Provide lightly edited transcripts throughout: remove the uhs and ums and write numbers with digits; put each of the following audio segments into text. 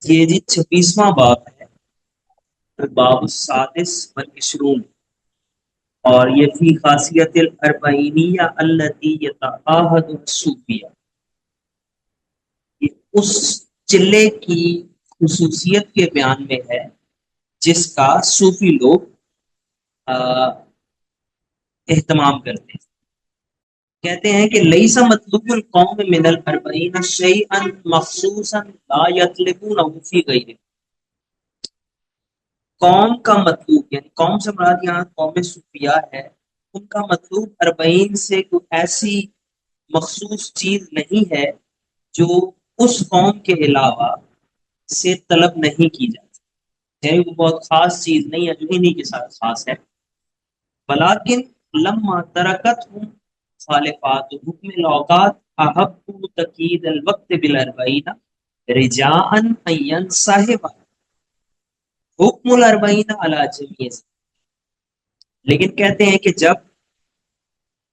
یہ جی 26واں باب ہے، باب السادس والعشرون، اور یہ فی خاصیت الاربعینیہ التی یتعاہد الصوفیہ، یہ اس چلے کی خصوصیت کے بیان میں ہے جس کا صوفی لوگ اہتمام کرتے ہیں۔ کہتے ہیں کہ لیسا مطلوب القوم من الاربعین شیئا مخصوصا لا یطلبونہ فی غیرہ، قوم کا مطلوب یعنی قوم سے مراد یہاں قوم صوفیہ ہے، ان کا مطلوب اربعین سے کوئی ایسی مخصوص چیز نہیں ہے جو اس قوم کے علاوہ سے طلب نہیں کی جاتی، یعنی وہ بہت خاص چیز نہیں ہے جو انہی کے ساتھ خاص ہے۔ ولیکن لما ترکت ہم خالفات حکم الاوقات احب تقید الوقت بالاربعین رجاء ان صاحب حکم الاربعین علی جمیع، لیکن کہتے ہیں کہ جب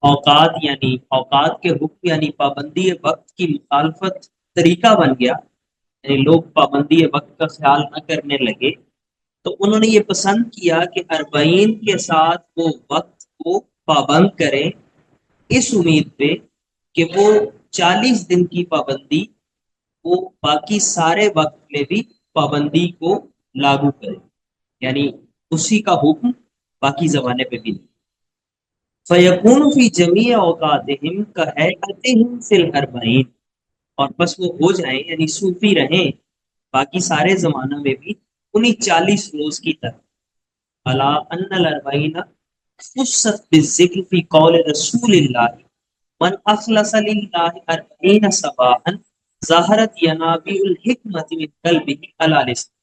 اوقات کے حکم یعنی پابندی وقت کی مخالفت طریقہ بن گیا، یعنی لوگ پابندی وقت کا خیال نہ کرنے لگے، تو انہوں نے یہ پسند کیا کہ اربعین کے ساتھ وہ وقت کو پابند کریں، اس امید پہ کہ وہ 40 دن کی پابندی وہ باقی سارے وقت میں بھی پابندی کو لاگو کرے، یعنی اسی کا حکم باقی زمانے پہ بھی نہیں۔ فیکون فی جمیع اوقاتہم کہیئتہم فی الاربعین، اور بس وہ ہو جائیں یعنی صوفی رہیں باقی سارے زمانہ میں بھی انہی 40 روز کی طرح۔ الا ان الاربعین خصت بالذکر فی قول رسول اللہ من اخلص للہ اربعین صباحا ظاہرت ینابیع الحکمت من قلبہ علی لسانہ،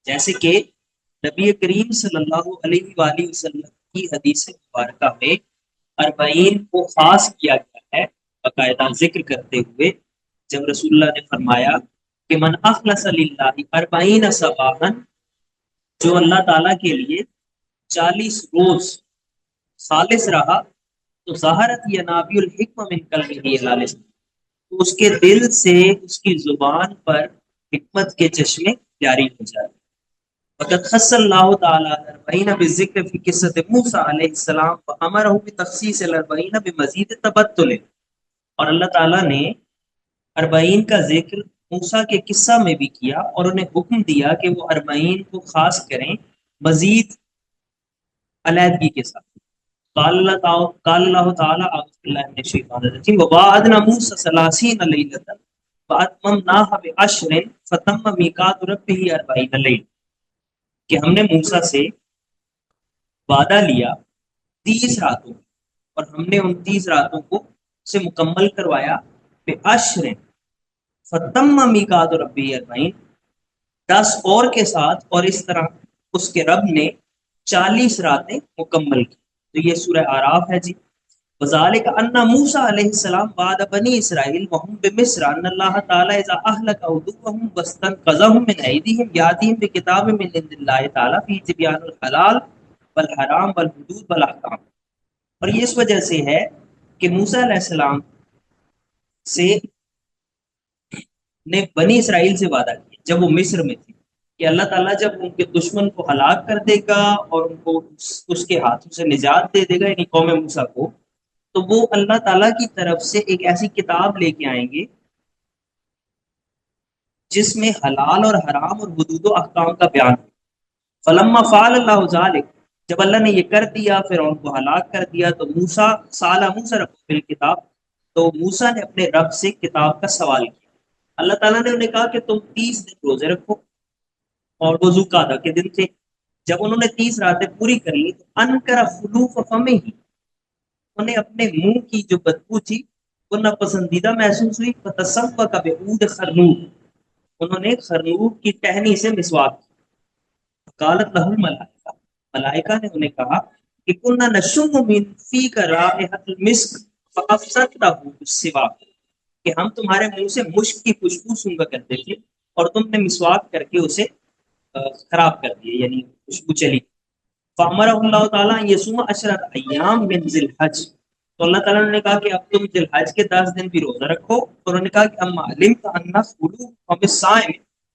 جیسے کہ نبی کریم صلی اللہ علیہ وآلہ وسلم کی حدیث مبارکہ میں اربعین کو خاص کیا گیا ہے باقاعدہ ذکر کرتے ہوئے، جب رسول اللہ نے فرمایا کہ من اخلص للہ اربعین صباحا، جو اللہ تعالیٰ کے لیے 40 روز خالص رہا، تو ظاہرت ینابیع الحکمہ من قلبہ علی لسانہ، تو اس کے دل سے اس کی زبان پر حکمت کے چشمے جاری ہو جاتے۔ وقد خص اللہ تعالی الاربعین بالذکر فی قصۃ موسیٰ علیہ السلام فامرہ بتخصیص الاربعین بمزید تبتل، اور اللہ تعالیٰ نے اربعین کا ذکر موسیٰ کے قصہ میں بھی کیا اور انہیں حکم دیا کہ وہ اربعین کو خاص کریں مزید علیحدگی کے ساتھ۔ قال اللہ تعالی اعوذ باللہ من الشیطان الرجیم وواعدنا موسیٰ 30 لیلۃ فاتممناها بعشر فتم میقات ربہ 40 لیلۃ، کہ ہم نے موسیٰ سے وعدہ لیا 30 راتوں، اور ہم نے ان 30 راتوں کو سے مکمل کروایا بعشر فتم میقات ربہ 40، 10 اور کے ساتھ، اور اس طرح اس کے رب نے 40 راتیں مکمل کی۔ تو یہ سورہ اعراف ہے جی۔ وذالک ان موسیٰ علیہ السلام بعد بنی اسرائیل وهم بمصر ان اللہ تعالی اذا اہلک عدوهم واستنقذهم من ایدیہم یاتیہم بکتاب من عند اللہ تعالی فی تبیان الحلال والحرام والحدود والاحکام، اور یہ اس وجہ سے ہے کہ موسیٰ علیہ السلام سے نے بنی اسرائیل سے وعدہ کیا جب وہ مصر میں تھے کہ اللہ تعالیٰ جب ان کے دشمن کو ہلاک کر دے گا اور ان کو اس کے ہاتھوں سے نجات دے دے گا یعنی قوم موسیٰ کو، تو وہ اللہ تعالیٰ کی طرف سے ایک ایسی کتاب لے کے آئیں گے جس میں حلال اور حرام اور حدود و احکام کا بیان ہے۔ فلما فعل اللہ ذلک، جب اللہ نے یہ کر دیا پھر ان کو ہلاک کر دیا، تو موسیٰ سال موسیٰ رب بالکتاب، تو موسیٰ نے اپنے رب سے کتاب کا سوال کیا۔ اللہ تعالیٰ نے انہیں کہا کہ تم 30 دن روزے رکھو، اور وہ ذوالقعدہ کے دن تھے۔ جب انہوں نے 30 راتیں پوری کر لی تو انکر خلوف فمہ، انہیں اپنے منہ کی جو بدبو تھی وہ ناپسندیدہ محسوس ہوئی۔ فتسوق بعود خرنوب، انہوں نے خرنوب کی ٹہنی سے مسواک کی۔ قالت لہ الملائکہ، ملائکہ نے انہیں کہا کہ کننا نشم من فیک رائحۃ المسک فافسدتہ بالسواک، کہ ہم تمہارے منہ سے مشک کی خوشبو سونگا کرتے تھے اور تم نے مسواک کر کے اسے خراب کر دیا، یعنی خوشبو چلی۔ فامرہ اللہ تعالیٰ یصوم عشرۃ ایام من ذی الحج، تو اللہ تعالیٰ نے کہا کہ اب تم ذی الحج کے 10 دن بھی روزہ رکھو، تو انہوں نے کہا کہ اما علمت ان خلوف فم الصائم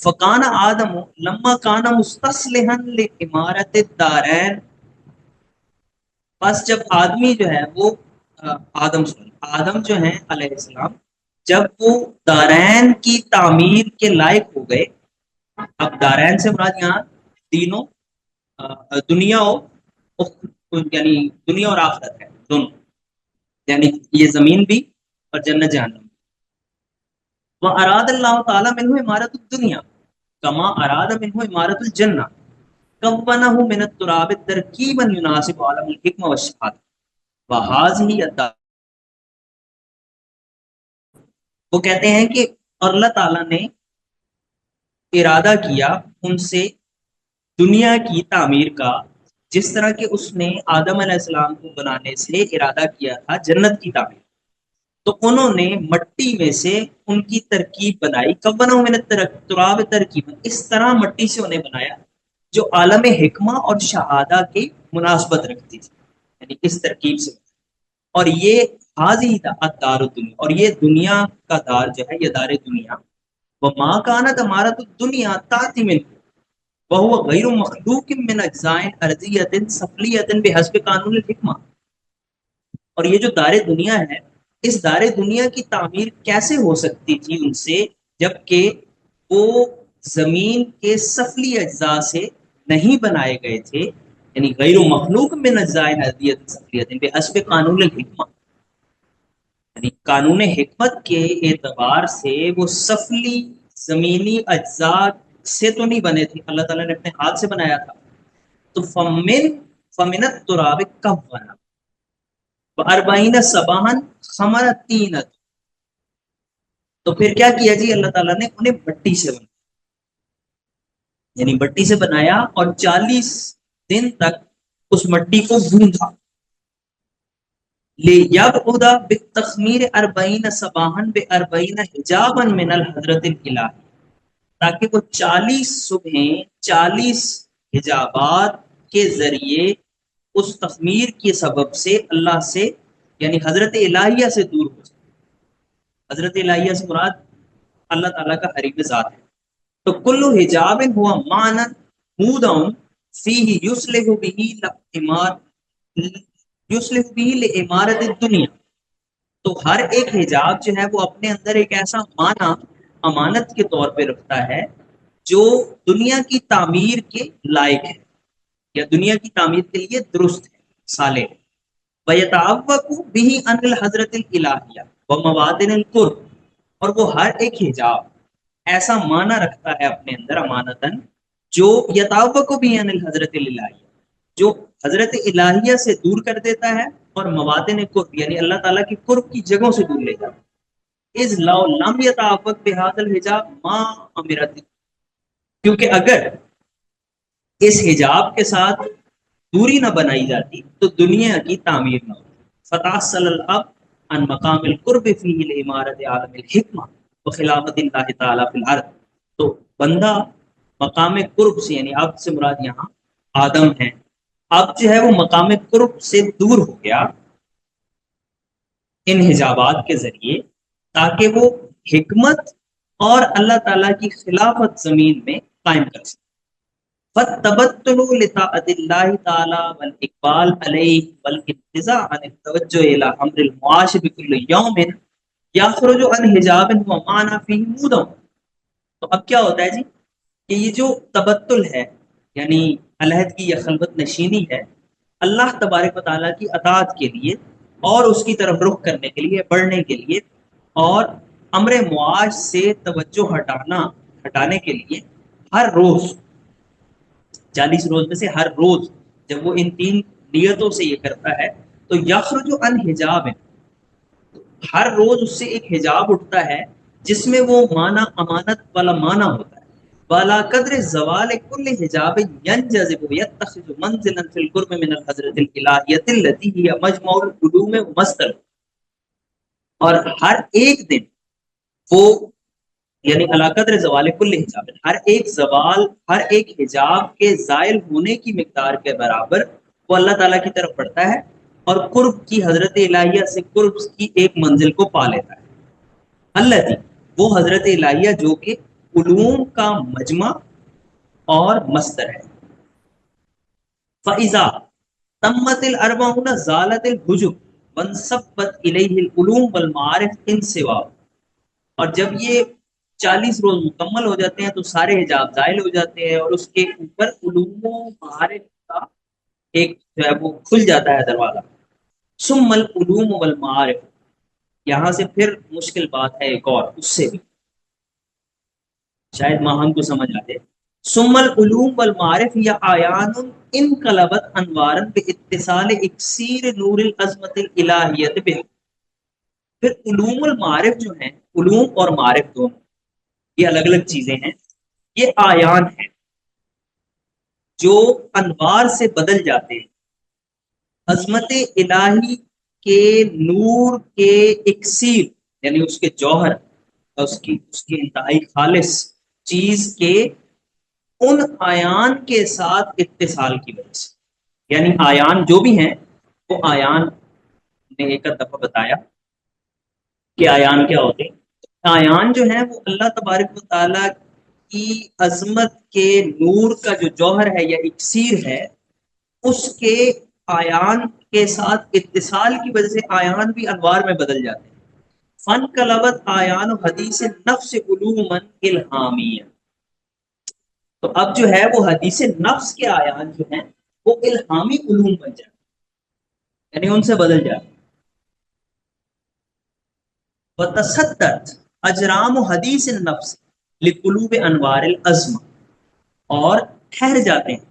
فکان آدم لما کان مستصلحا لعمارت الدارین، بس جب آدمی جو ہے وہ آدم جو ہیں علیہ السلام، جب وہ دارین کی تعمیر کے لائق ہو گئے. اب دارین سے مراد یہاں تینوں دنیا یعنی دنیا اور آخرت ہے دونوں، یعنی یہ زمین بھی اور جنت جہنم. وہ اراد اللہ تعالیٰ منہ عمارت الدنیا کما اراد منہ عمارت الجنہ کونہ من التراب ترکیبا یناسب عالم الحکمہ والشہادہ وہذہ الدار. وہ کہتے ہیں کہ اور اللہ تعالیٰ نے ارادہ کیا ان سے دنیا کی تعمیر کا، جس طرح کہ اس نے آدم علیہ السلام کو بنانے سے ارادہ کیا تھا جنت کی تعمیر. تو انہوں نے مٹی میں سے ان کی ترکیب بنائی، کونہ من التراب ترکیب، اس طرح مٹی سے انہیں بنایا جو عالم حکمہ اور شہادہ کی مناسبت رکھتی تھی، یعنی اس ترکیب سے. اور یہ حاضی دار الدنیا، اور یہ دنیا کا دار جو ہے یہ دار دنیا، وہ ماں کانت عمارت الدنیا تاتی من وہو غیر مخلوق من اجزاء ارضیت سفلیت بحسب قانون الحکمہ. اور یہ جو دار دنیا ہے، اس دار دنیا کی تعمیر کیسے ہو سکتی تھی ان سے، جبکہ وہ زمین کے سفلی اجزاء سے نہیں بنائے گئے تھے، یعنی غیر مخلوق من اجزاء ارضیت سفلیت بحسب قانون الحکمہ، یعنی قانون حکمت کے اعتبار سے وہ سفلی زمینی اجزاء سے تو نہیں بنے تھے، اللہ تعالیٰ نے اپنے ہاتھ سے بنایا تھا. تو فمن التراب کونا واربعین صباحا خمرتینت، تو پھر کیا کیا جی، اللہ تعالیٰ نے انہیں مٹی سے بنایا، یعنی مٹی سے بنایا اور 40 دن تک اس مٹی کو گوندھا. لیبعد بالتخمیر 40 صباحا ب40 حجابا من الحضرت الالہی، تاکہ وہ 40 صبحیں 40 حجابات کے ذریعے اس تخمیر کے سبب سے اللہ سے یعنی حضرت الہیہ سے دور ہو سکے. حضرت الہیہ سے مراد اللہ تعالیٰ کا حریم ذات ہے. تو کل حجاب ہوا معنی مودع فیہ یصلح به لعمارت الدنیا، تو ہر ایک حجاب جو ہے وہ اپنے اندر ایک ایسا معنی امانت کے طور پہ رکھتا ہے جو دنیا کی تعمیر کے لائق ہے یا دنیا کی تعمیر کے لیے درست ہے، صالح ہے. وَيَتَعَوَّقُ بِهِ عَنِ الْحَضْرَةِ الْإِلَٰهِيَّةِ وَمَوَاطِنِ الْقُرْبِ، اور وہ ہر ایک حجاب ایسا معنی رکھتا ہے اپنے اندر امانتاً جو یتعوق بِهِ عَنِ الْحَضْرَةِ الْإِلَٰهِيَّةِ، جو حضرت الہیہ سے دور کر دیتا ہے، اور مواطن قرب یعنی اللہ تعالیٰ کی قرب کی جگہوں سے دور لے جاتا ہے. اذ لو لم يتعوق بهذا الحجاب ما امرت، کیونکہ اگر اس حجاب کے ساتھ دوری نہ بنائی جاتی تو دنیا کی تعمیر نہ ہوتی. فتحصل الاب عن مقام القرب فيه لعمارت عالم الحکمہ وخلافت اللہ تعالیٰ فی الارض، تو بندہ مقام قرب سے یعنی اب سے مراد یہاں آدم ہے، اب جو ہے وہ مقام قرب سے دور ہو گیا ان حجابات کے ذریعے، تاکہ وہ حکمت اور اللہ تعالیٰ کی خلافت زمین میں قائم کر سکے. فَالتَّبَتُّلُ لِطَاعَتِ اللَّهِ تَعَالَى وَالْإِقْبَالُ عَلَيْهِ وَالْانتِزَاعُ عَنِ التَّوَجُّهِ إِلَى أَمْرِ الْمُعَاشِ بِكُلِّ يَوْمٍ يَخْرُجُ عَنْ حِجَابٍ وَمَعْنَى فِيهِ مُودًا. تو اب کیا ہوتا ہے جی کہ یہ جو تبتل ہے یعنی علیحدگی یا خلوت نشینی ہے، اللہ تبارک و تعالیٰ کی اطاعت کے لیے اور اس کی طرف رخ کرنے کے لیے، بڑھنے کے لیے، اور امر معاش سے توجہ ہٹانے کے لیے ہر روز 40 روز میں سے ہر روز جب وہ ان 3 نیتوں سے یہ کرتا ہے تو یخرج عن حجاب، ہر روز اس سے ایک حجاب اٹھتا ہے جس میں وہ معنی امانت والا معنی ہوتا ہے. بالا قدر زوال کل حجاب ینجذب یتخذ منزلا فی القرب من الحضرت الالہیۃ التي هي مجمع العلوم ومصدر، اور ہر ایک دن وہ یعنی علی قدر زوال کل حجاب، ہر ایک زوال ہر ایک حجاب کے زائل ہونے کی مقدار کے برابر وہ اللہ تعالیٰ کی طرف بڑھتا ہے اور قرب کی حضرت الہیہ سے قرب کی ایک منزل کو پا لیتا ہے. اللہ وہ حضرت الہیہ جو کہ علوم کا مجمع اور مصدر ہے. فَإِذَا تمت الاربعون زالت الحجب وانصبت الیہ العلوم والمعارف ان سوا. اور جب یہ 40 روز مکمل ہو جاتے ہیں تو سارے حجاب زائل ہو جاتے ہیں اور اس کے اوپر علوم و معارف کا ایک جو ہے وہ کھل جاتا ہے دروازہ. ثم العلوم والمعارف، یہاں سے پھر مشکل بات ہے ایک اور، اس سے بھی شاید ماہم کو سمجھ آتے. ثم العلوم والمعارف یا آیان انقلبت انوارا باتصال اکسیر نور العظمت الالہیت بہ. پھر علوم المعارف جو ہیں، علوم اور معارف دونوں یہ الگ الگ چیزیں ہیں، یہ آیان ہیں جو انوار سے بدل جاتے ہیں عظمت الہی کے نور کے اکسیر، یعنی اس کے جوہر، اس کی انتہائی خالص چیز کے ان آیان کے ساتھ اتصال کی وجہ سے. یعنی آیان جو بھی ہیں وہ آیان نے ایک دفعہ بتایا کہ آیان کیا ہوتے ہیں. آیان جو ہیں وہ اللہ تبارک و تعالیٰ کی عظمت کے نور کا جو جوہر ہے یا اکسیر ہے، اس کے آیان کے ساتھ اتصال کی وجہ سے آیان بھی انوار میں بدل جاتے ہیں. فن کلبت آیان و حدیث نفس علوما الہامیہ. تو اب جو ہے وہ حدیث نفس کے آیان جو ہیں وہ الہامی علوم بن جاتے ہیں، یعنی ان سے بدل جاتے ہیں. وتصدت اجرام و حدیث النفس لقلوب انوار العظم، اور ٹھہر جاتے ہیں.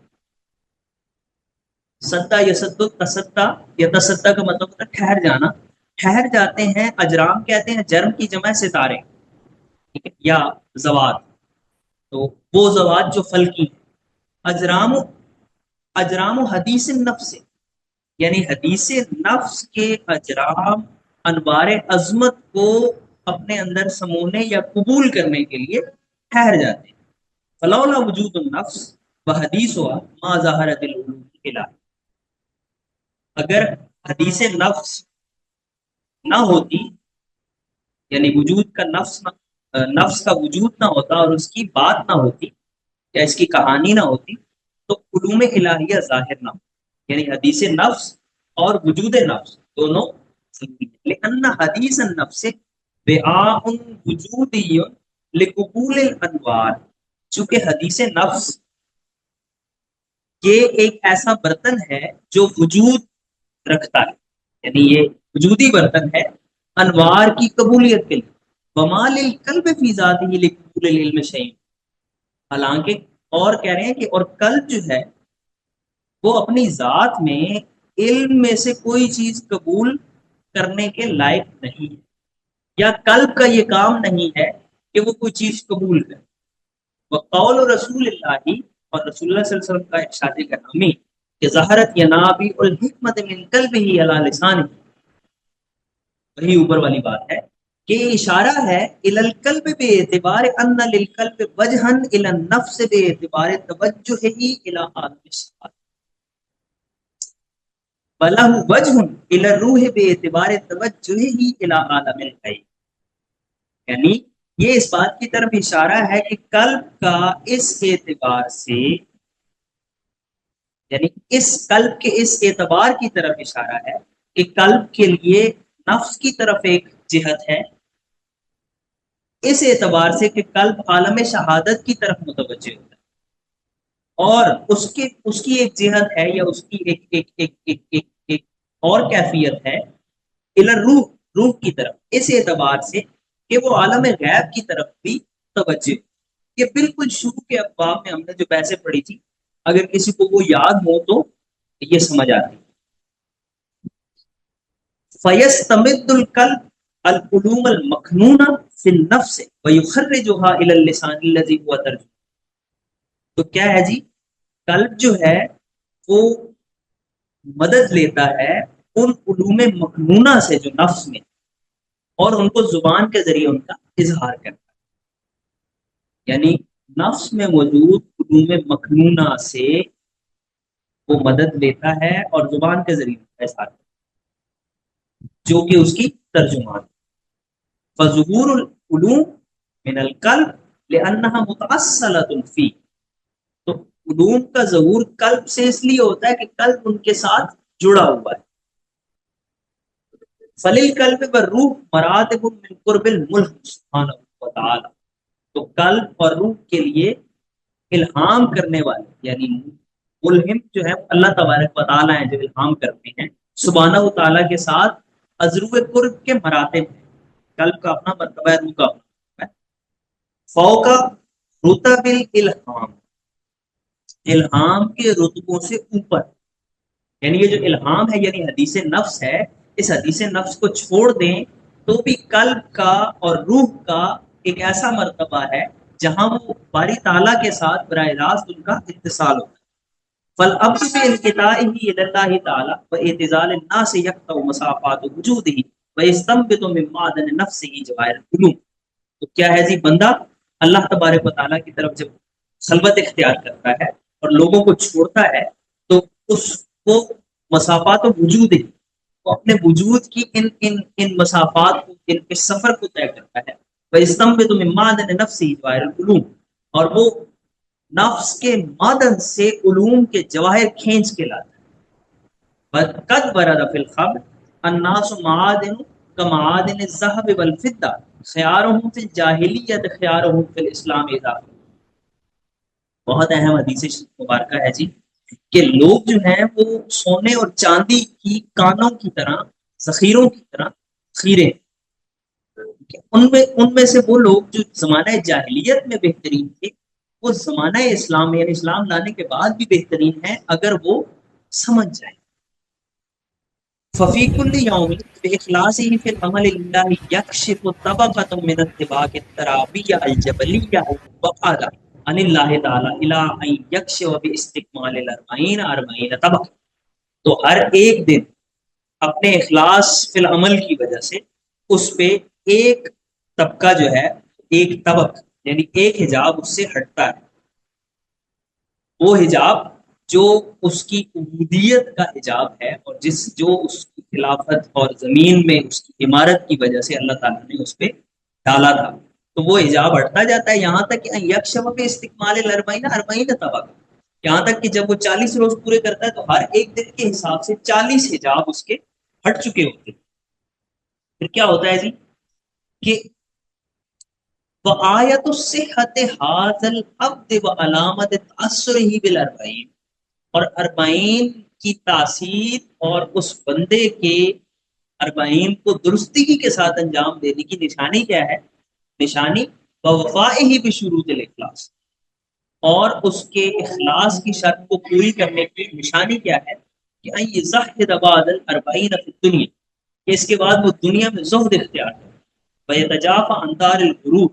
سدا یسد تصدا، یا تصدا کا مطلب ہوتا ہے ٹھہر جانا. ٹھہر جاتے ہیں، اجرام کہتے ہیں جرم کی جمع ستارے، ٹھیک ہے، یا زوات. تو وہ زوات جو فلکی ہیں. اجرام و حدیث نفس، یعنی حدیث نفس کے اجرام انوار عظمت کو اپنے اندر سمونے یا قبول کرنے کے لیے ٹھہر جاتے ہیں. فلولا وجود النفس و حدیث ہوا ما ظاہرت العلوم الہی. اگر حدیث نفس نہ ہوتی، یعنی وجود کا نفس کا وجود نہ ہوتا اور اس کی بات نہ ہوتی یا اس کی کہانی نہ ہوتی، تو علوم الہیہ ظاہر نہ ہو. یعنی حدیث نفس اور وجود نفس دونوں لأن حدیث النفس بہاء وجودی لقبول الانوار. چونکہ حدیث نفس یہ ایک ایسا برتن ہے جو وجود رکھتا ہے، یعنی یہ وجودی برتن ہے انوار کی قبولیت کے لیے. وما للقلب فی ذاتہ لقبول العلم شیء. حالانکہ اور کہہ رہے ہیں کہ اور قلب جو ہے وہ اپنی ذات میں علم میں سے کوئی چیز قبول کرنے کے لائق نہیں ہے، یا قلب کا یہ کام نہیں ہے کہ وہ کوئی چیز قبول کرے. وقول رسول اللہ، اور رسول اللہ صلی اللہ علیہ وسلم کا ارشاد گرامی کہ ظہرت ینابیع الحکمت من قلبہ علی لسانہ، وہی اوپر والی بات ہے کہ اشارہ ہے الی القلب باعتبار ان للقلب وجہا الی النفس باعتبار توجہہ الی عالم الشہادہ، بلہ وجہ الی الروح باعتبار توجہہ الی عالم الغیب. یعنی یہ اس بات کی طرف اشارہ ہے کہ قلب کا اس اعتبار سے، یعنی اس قلب کے اس اعتبار کی طرف اشارہ ہے کہ قلب کے لیے نفس کی طرف ایک جہت ہے، اس اعتبار سے کہ قلب عالم شہادت کی طرف متوجہ ہوتا ہے، اور اس کی ایک جہت ہے یا اس کی ایک اور کیفیت ہے روح، روح کی طرف، اس اعتبار سے کہ وہ عالم غیب کی طرف بھی توجہ. یہ بالکل شروع کے ابواب میں ہم نے جو بحثیں پڑھی تھی، اگر کسی کو وہ یاد ہو تو یہ سمجھ آتی. فَيَسْتَمِدُّ الْقَلْبُ العلوم المخنونہ فی النفس ویخرجھا الی اللسان الذی هو ترجمہ. تو کیا ہے جی، قلب جو ہے وہ مدد لیتا ہے ان علوم مخنونہ سے جو نفس میں، اور ان کو زبان کے ذریعے ان کا اظہار کرتا ہے. یعنی نفس میں موجود علوم مخنونہ سے وہ مدد لیتا ہے اور زبان کے ذریعے ان کا اظہار کرتا ہے، جو کہ اس کی ترجمان. فظہور العلوم من القلب لأنها متأصلة فی، تو علوم کا ظہور قلب سے اس لیے ہوتا ہے کہ قلب ان کے ساتھ جڑا ہوا ہے. فلیل قلب پر روح مراتب من قرب الملک سبحانہ وتعالی، تو قلب اور روح کے لیے الہام کرنے والے یعنی ملہم جو ہے اللہ تبارک و تعالیٰ ہیں جو الہام کرتے ہیں سبحانہ و تعالیٰ کے ساتھ ازرو قرب کے مراتب ہیں. قلب کا اپنا مرتبہ ہے، روح کا اپنا مرتبہ ہے. فوق رتب الالہام، الہام کے رتبوں سے اوپر، یعنی یہ جو الہام ہے یعنی حدیث نفس ہے، اس حدیث نفس کو چھوڑ دیں تو بھی قلب کا اور روح کا ایک ایسا مرتبہ ہے جہاں وہ باری تعالیٰ کے ساتھ براہ راست ان کا اتصال ہوتا ہے. فالعبد بانقطاعه الى الله تعالی واعتزال الناس يقطع مسافات وجوده ويستنبط من معدن نفسه جواهر العلوم. تو کیا ہے جی، بندہ اللہ تبارک و تعالیٰ کی طرف جب خلوت اختیار کرتا ہے اور لوگوں کو چھوڑتا ہے تو اس کو مسافات و وجود ہی، وہ اپنے وجود کی ان مسافات کو، ان کے سفر کو طے کرتا ہے. وَيَسْتَنبِطُ مِن مَّعْدَنِ نَفْسِهِ جَوَاهِرَ الْعُلُومِ، اور وہ نفس کے معدن سے علوم کے جواہر کھینچ کے لاتا ہے. قد ورد فی الخبر الناس معادن کمعادن الذهب والفضة خیارهم فی الجاہلیت خیارهم فی الاسلام اضافہ. بہت اہم حدیث مبارکہ ہے جی کہ لوگ جو ہیں وہ سونے اور چاندی کی کانوں کی طرح، ذخیروں کی طرح خیرے. ان میں سے وہ لوگ جو زمانہ جاہلیت میں بہترین تھے وہ زمانہ اسلام یعنی اسلام لانے کے بعد بھی بہترین ہیں اگر وہ سمجھ جائیں. ففی کل یوم باخلاصه فی العمل للہ یکشف طبقۃ من الطباق الترابیہ الجبلیہ وقال عن اللہ تعالی الی ان یکشف باستکمال الاربعین اربعین طبقہ. تو ہر ایک دن اپنے اخلاص فی العمل کی وجہ سے اس پہ ایک طبقہ جو ہے، ایک طبق یعنی ایک حجاب اس سے ہٹتا ہے. وہ حجاب جو اس کی عبودیت کا حجاب ہے اور جو اس کی خلافت اور زمین میں اس کی عمارت کی وجہ سے اللہ تعالیٰ نے اس پہ ڈالا تھا، تو وہ حجاب ہٹتا جاتا ہے یہاں تک کہ یکشف پہ استکمال الاربعین اربعین طبق، یہاں تک کہ جب وہ 40 روز پورے کرتا ہے تو ہر ایک دن کے حساب سے 40 حجاب اس کے ہٹ چکے ہوتے ہیں. پھر کیا ہوتا ہے جی کہ وآیت الصحت هذا العبد وعلامت تأثره بالاربعین، اور اربعین کی تاثیر اور اس بندے کے اربعین کو درستگی کے ساتھ انجام دینے کی نشانی کیا ہے؟ نشانی ووفائہ بشروط الاخلاص، اور اس کے اخلاص کی شرط کو پوری کرنے کی نشانی کیا ہے کہ ان یزہد بعد الاربعین فی الدنیا، کہ اس کے بعد وہ دنیا میں زہد اختیار کرے. ویتجافی عن دار الغرور،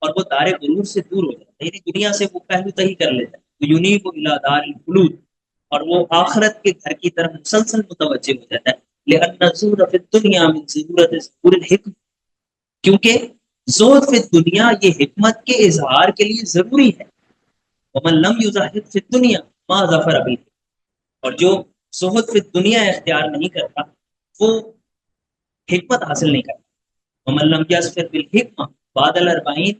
اور وہ دار غرور سے دور ہو جاتا ہے، یعنی دنیا سے وہ پہلو تہی کر لیتا ہے. یونیب الی دار الخلود، اور وہ آخرت کے گھر کی طرف مسلسل متوجہ ہو جاتا ہے. لأن الزہد فی الدنیا من ضرورت ظہور الحکم، کیونکہ زہد فی الدنیا یہ حکمت کے اظہار کے لیے ضروری ہے. ومن لم یزہد فی الدنیا ما ظفر به، اور جو زہد فی الدنیا اختیار نہیں کرتا وہ حکمت حاصل نہیں کرتا. ومن لم یظفر بالحکمہ بعد الاربعین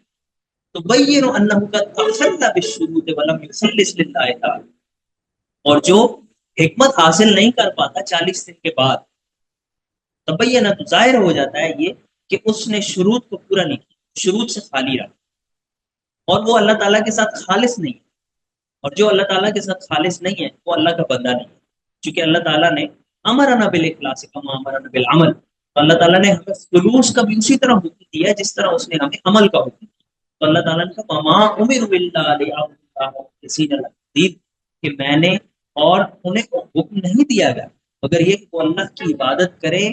تبین انہ قد اخل بالشروط ولم یخلص للہ تعالی، اور جو حکمت حاصل نہیں کر پاتا 40 دن کے بعد، تبین تو ظاہر ہو جاتا ہے یہ کہ اس نے شروط کو پورا نہیں کیا، شروط سے خالی رہا، اور وہ اللہ تعالیٰ کے ساتھ خالص نہیں ہے. اور جو اللہ تعالیٰ کے ساتھ خالص نہیں ہے وہ اللہ کا بندہ نہیں ہے، چونکہ اللہ تعالیٰ نے امرنا بالاخلاص کما امرنا بالعمل، تو اللہ تعالیٰ نے ہمیں خلوص کا بھی اسی طرح حکم دیا ہے جس طرح اس نے ہمیں عمل کا حکم دیا. تو اللہ تعالیٰ نے کہا وما امروا الا لیعبدوا اللہ مخلصین لہ الدین، کہ میں نے اور انہیں حکم نہیں دیا گیا مگر یہ کہ وہ اللہ کی عبادت کرے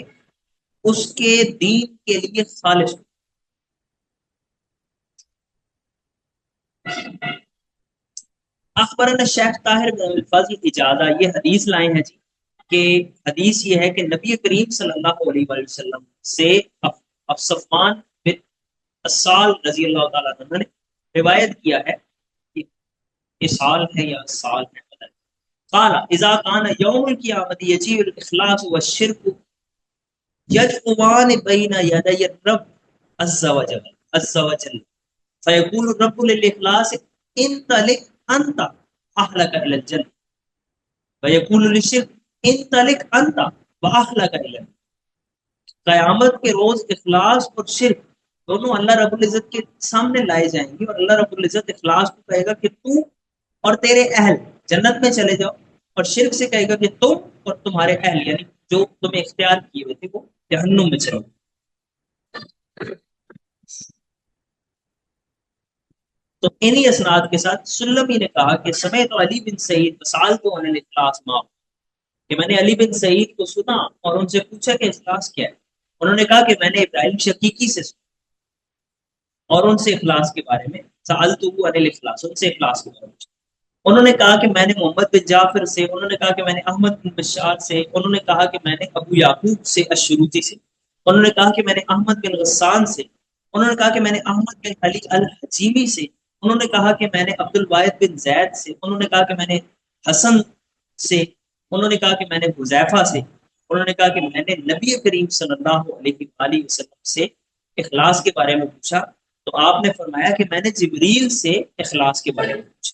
اس کے دین کے لیے خالص. اخبرنا شیخ طاہر بن الفضل اجازہ، یہ حدیث لائے ہیں جی کہ حدیث یہ ہے کہ نبی کریم صلی اللہ علیہ وآلہ وسلم سے صفوان بن اسال رضی اللہ تعالیٰ عنہ نے روایت کیا ہے کہ اسال ہے یا اسال ہے پتہ نہیں. قال اذا كان يوم القيامة يجيء الاخلاص والشرك يجمعان بين يدي الرب عز وجل فیقول الرب للاخلاص انطلق انت اهلك الى الجنه ویقول للشرك انطلق انت واهلك الى النار. قیامت کے روز اخلاص اور شرک دونوں اللہ رب العزت کے سامنے لائے جائیں گے، اور اللہ رب العزت اخلاص کو کہے گا کہ تو اور تیرے اہل جنت میں چلے جاؤ، اور شرک سے کہے گا کہ تم اور تمہارے اہل یعنی جو تمہیں اختیار کیے ہوئے تھے وہ جہنم میں چلو. تو انہی اسناد کے ساتھ سلمی نے کہا کہ سمیت علی بن سعید وسالت عن الاخلاص ما، کہ میں نے علی بن سعید کو سنا اور ان سے پوچھا کہ اخلاص کیا ہے. انہوں نے کہا کہ میں نے ابراہیم شقیقی سے سنا اور ان سے اخلاص کے بارے میں سالت عن الاخلاص، ان سے اخلاص کے بارے میں. انہوں نے کہا کہ میں نے محمد بن جعفر سے، انہوں نے کہا کہ میں نے احمد بن بشار سے، انہوں نے کہا کہ میں نے ابو یعقوب سے الشروطی سے، انہوں نے کہا کہ میں نے احمد بن غسان سے، انہوں نے کہا کہ میں نے احمد بن علی الحجیمی سے، انہوں نے کہا کہ میں نے عبد الواحد بن زید سے، انہوں نے کہا کہ میں نے حسن سے، انہوں نے کہا کہ میں نے حذیفہ سے، انہوں نے کہا کہ میں نے نبی کریم صلی اللہ علیہ وآلہ وسلم سے اخلاص کے بارے میں پوچھا. تو آپ نے فرمایا کہ میں نے جبریل سے اخلاص کے بارے میں پوچھا.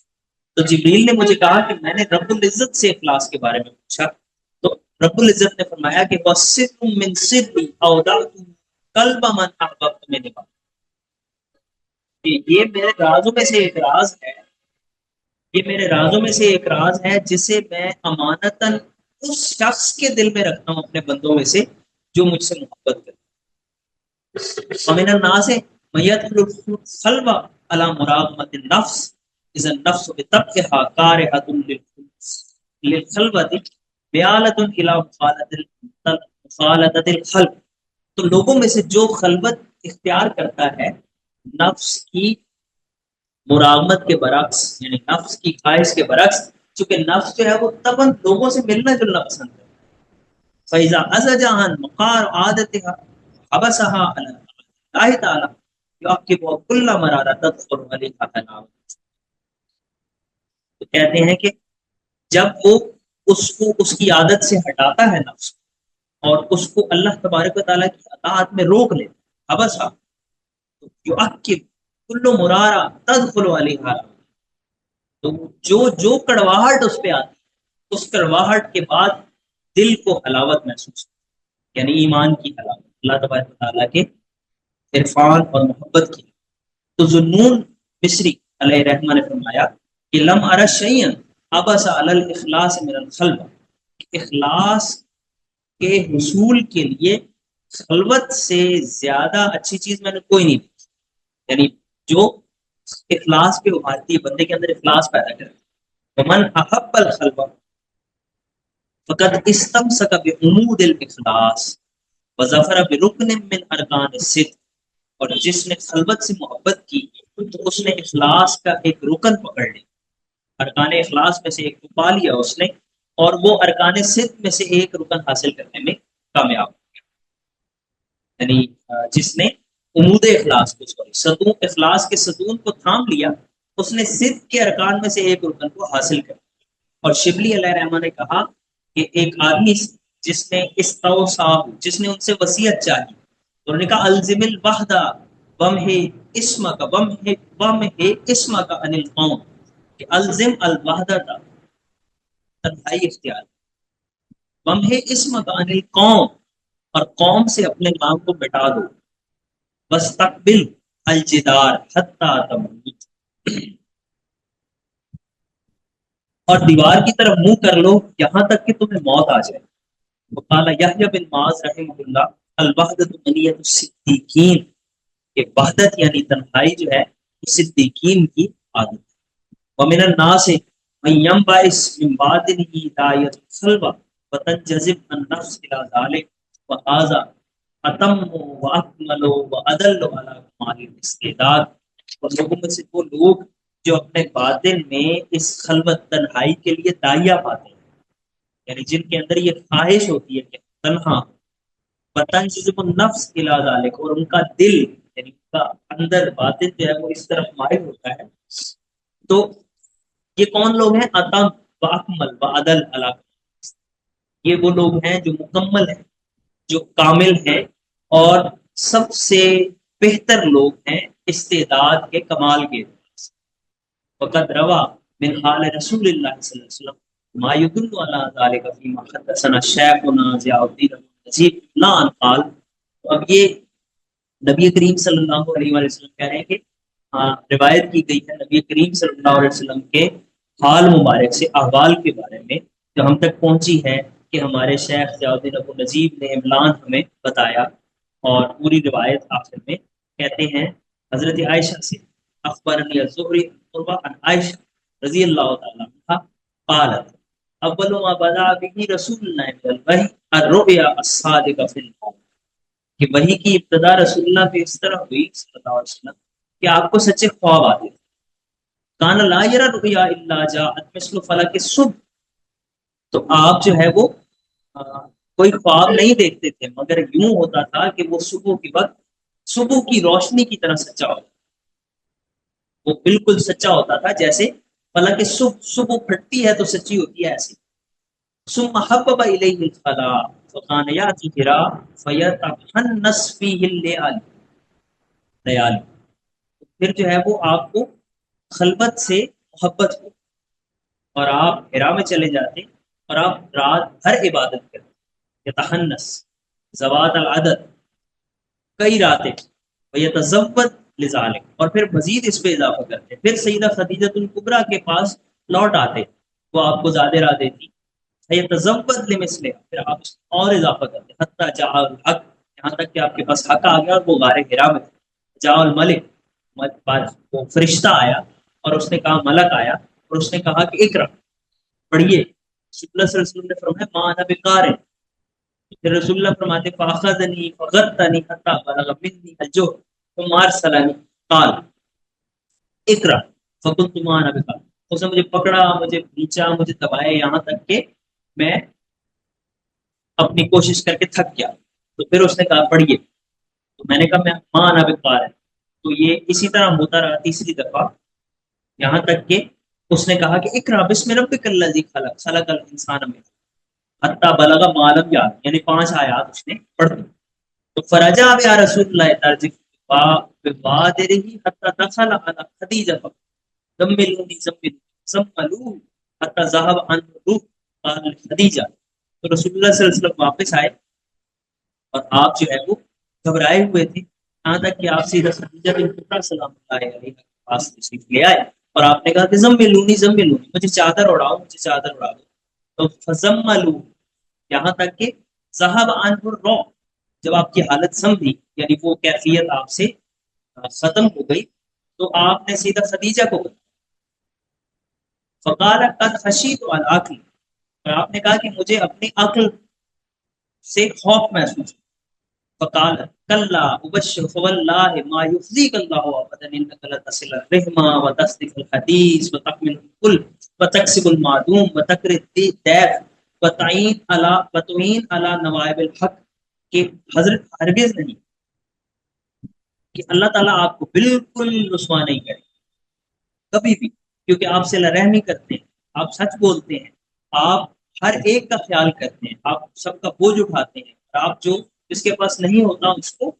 تو جبریل نے مجھے کہا کہ میں نے رب العزت سے اخلاص کے بارے میں پوچھا. تو رب العزت نے فرمایا کہ وَصِدْقٌ مِّن صِدْقِ أَوْدَعْتُ قَلْبَ مَنْ أَحْبَبْتُ مِنْ عِبَادِي، کہ یہ میرے رازوں میں سے ایک راز ہے، یہ میرے رازوں میں سے ایک راز ہے جسے میں امانتاً اس شخص کے دل میں رکھتا ہوں اپنے بندوں میں سے جو مجھ سے محبت کرے. وَمِنَ النَّاسِ مَن يَدْخُلُ الْخَلْوَ عَلَى مُرَاغَمَةِ النَّفْسِ إِذَا النَّفْسُ بِطَبْعِهَا كَارِهَةٌ لِلْخَلْوَةِ بِعَالَةٌ إِلَى مُخَالَطَةِ الْخَلْقِ. تو لوگوں میں سے جو خلوت اختیار کرتا ہے نفس کی مراغمت کے برعکس، یعنی نفس کی خواہش کے برعکس، چونکہ نفس جو ہے وہ طبعاً لوگوں سے ملنا جلنا پسند ہے. فَإِذَا أَزَجَ عَنْ مَقَارِ عَادَتِهَا حَبَسَهَا عَلَى اللہ تعالیٰ يعقب كل مرارہ تدخل علیہ تنام. تو کہتے ہیں کہ جب وہ اس کو اس کی عادت سے ہٹاتا ہے نفس، اور اس کو اللہ تبارک و تعالیٰ کی اطاعت میں روک لے، حبسہ، تو يعقب كل مرارہ تدخل علیہ، تو جو کڑواہٹ اس پہ آتی اس کڑواہٹ کے بعد دل کو حلاوت محسوس، یعنی ایمان کی حلاوت، اللہ تبارک و تعالیٰ کے عرفان اور محبت کی. تو ذوالنون مصری علیہ رحمہ نے فرمایا کہ لم ارى شيئا ابس على الاخلاص من الخلوہ، اخلاص کے حصول کے لیے خلوت سے زیادہ اچھی چیز میں نے کوئی نہیں دیکھی، یعنی جو اخلاص پہ ابھارتی ہے، بندے کے اندر اخلاص پیدا کرے. ومن احب الخلوہ فقد استمسک بعمود الاخلاص وظفر برکن من ارکان الصدق، اور جس نے خلوت سے محبت کی تو اس نے اخلاص کا ایک رکن پکڑ لیا، ارکان اخلاص میں سے ایک کو پا لیا اس نے، اور وہ ارکان صدق میں سے ایک رکن حاصل کرنے میں کامیاب ہو گیا. یعنی جس نے عمود اخلاص کو، ستون اخلاص کے ستون کو تھام لیا، اس نے صدق کے ارکان میں سے ایک رکن کو حاصل کر لیا. اور شبلی علیہ رحمہ نے کہا کہ ایک آدمی جس نے جس نے ان سے وصیت چاہی، انہوں نے کہا الزم الوحدہ ومہ اسمک عن القوم، کہ الزم الوحدہ، تنہائی اختیار، ومہ اسمک عن القوم، اور قوم سے اپنے نام کو مٹا دو، واستقبل الجدار حتی تموت، اور دیوار کی طرف منہ کر لو یہاں تک کہ تمہیں موت آ جائے. وقال یحییٰ بن معاذ رحمہ اللہ الوحدۃ منیۃ الصدیقین، کہ وحدت یعنی تنہائی جو ہے وہ صدیقین کی عادت ہے. ومن الناس من ينبعث من باطنه داعیۃ الخلوہ وتنجذب النفس الى ذلك وهذا اتم واکمل وادل على کمال الاستعداد. اور لوگوں میں سے وہ لوگ جو اپنے باطن میں اس خلوت تنہائی کے لیے داعیہ پاتے ہیں، یعنی جن کے اندر یہ خواہش ہوتی ہے کہ تنہا، وتنجذب النفس الى ذلك، اور ان کا دل یعنی ان کا اندر باطن جو ہے وہ اس طرف مائل ہوتا ہے. تو یہ کون لوگ ہیں؟ اتم و اکمل و عدل علی، یہ وہ لوگ ہیں جو مکمل ہیں، جو کامل ہیں، اور سب سے بہتر لوگ ہیں استعداد کے کمال کے. وقد روا من حال رسول اللہ صلی اللہ علیہ وسلم ما يدل على ذلك فيما حدثنا شیخنا ضیاء الدین نجیب اللہ قال. اب یہ نبی کریم صلی اللہ علیہ وسلم کہہ رہے ہیں کہ روایت کی گئی ہے نبی کریم صلی اللہ علیہ وسلم کے حال مبارک سے احوال کے بارے میں جو ہم تک پہنچی ہے کہ ہمارے شیخ ضیاء الدین ابو نجیب نے املان ہمیں بتایا. اور پوری روایت آخر میں کہتے ہیں حضرت عائشہ سے اخبرنی الزہری عن عائشہ رضی اللہ تعالیٰ عنہ قالت اول ما بدا به رسول اللہ من الوحی الرؤیا الصادقہ فی القول کہ وحی کی ابتدا رسول اللہ پہ اس طرح ہوئی صلی اللہ علیہ وسلم کہ آپ کو سچے خواب آتے تھے. کان لا یرا رؤیا الا جاءت مثل فلک الصبح. تو آپ جو ہے وہ کوئی خواب نہیں دیکھتے تھے مگر یوں ہوتا تھا کہ وہ صبح کے وقت صبح کی روشنی کی طرح سچا ہوتا. وہ بالکل سچا ہوتا تھا جیسے فلک صبح پھٹتی ہے تو سچی ہوتی ہے ایسی. ثم حبب الیہ الخلا فکان یاتی ہرا فیتحنس فیہ الليالي. پھر جو ہے وہ آپ کو خلوت سے محبت ہو اور آپ حرا میں چلے جاتے اور آپ رات بھر عبادت کرتے. یتحنس زوات العدد کئی راتیں ویتزود لذالک اور پھر مزید اس پہ اضافہ کرتے. پھر سیدہ خدیجہ الکبریٰ کے پاس لوٹ آتے وہ آپ کو زیادہ راہ دیتی. یتزود لمثلہ پھر آپ اس اور اضافہ کرتے حتی جاء الحق یہاں تک کہ آپ کے پاس حق آ گیا اور وہ غار حرا میں. جاء الملک وہ فرشتہ آیا اور اس نے کہا ملک آیا اور اس نے کہا کہ اقرا پڑھیے. رسول اللہ صلی اللہ علیہ وسلم نے فرمایا ما انا بقارئ. پھر رسول اللہ فرماتے فاخذنی فغتنی حتی بلغ منی الجهد ثم ارسلنی قال اقرا فقلت ما انا بقارئ. اس نے مجھے پکڑا مجھے کھینچا مجھے دبایا یہاں تک کہ میں اپنی کوشش کر کے تھک گیا. تو پھر اس نے کہا پڑھیے. تو میں نے کہا میں ما انا بقارئ. تو یہ اسی طرح ہوتا رہا تیسری دفعہ یہاں تک کہ اس نے کہا کہ اقرا بسم ربک الذی خلق خلق الانسان من حتی بلغ ما لم یعلم یعنی 5 آیات اس نے پڑھ دی. تو فرجع یا رسول اللہ ترجف بوادرہ حتی دخل علی خدیجہ زملونی زملونی زملوه حتی ذهب عن روح قال خدیجہ. تو رسول اللہ صلی اللہ علیہ وسلم واپس آئے اور آپ جو ہے وہ گھبرائے ہوئے تھے یہاں تک کہ آپ سیدھا خدیجہ بنت خویلد سلام اللہ علیہ کے پاس تشریف لے آئے اور آپ نے کہا کہ زملونی زملونی مجھے چادر اڑاؤ مجھے چادر اڑا دو. تو فزملو یہاں تک کہ ذهب عنه الروح جب آپ کی حالت سمجھی یعنی وہ کیفیت آپ سے ختم ہو گئی تو آپ نے سیدھا خدیجہ کو بتایا. فقال قد خشیت علی عقلی اور آپ نے کہا کہ مجھے اپنی عقل سے خوف محسوس. فقال کلا ابشر فواللہ ما یخزیک اللہ ابدا انک لتصل الرحم وتصدق الحدیث وتحمل الکل وتکسب المعدوم وتقری الضیف وتعین علی نوائب الحق. کہ حضرت ہرگز نہیں کہ اللہ تعالیٰ آپ کو بالکل رسوا نہیں کرے کبھی بھی کیونکہ آپ سے رحمی کرتے ہیں آپ سچ بولتے ہیں آپ ہر ایک کا خیال کرتے ہیں آپ سب کا بوجھ اٹھاتے ہیں اور آپ جو جس کے پاس نہیں ہوتا اس کو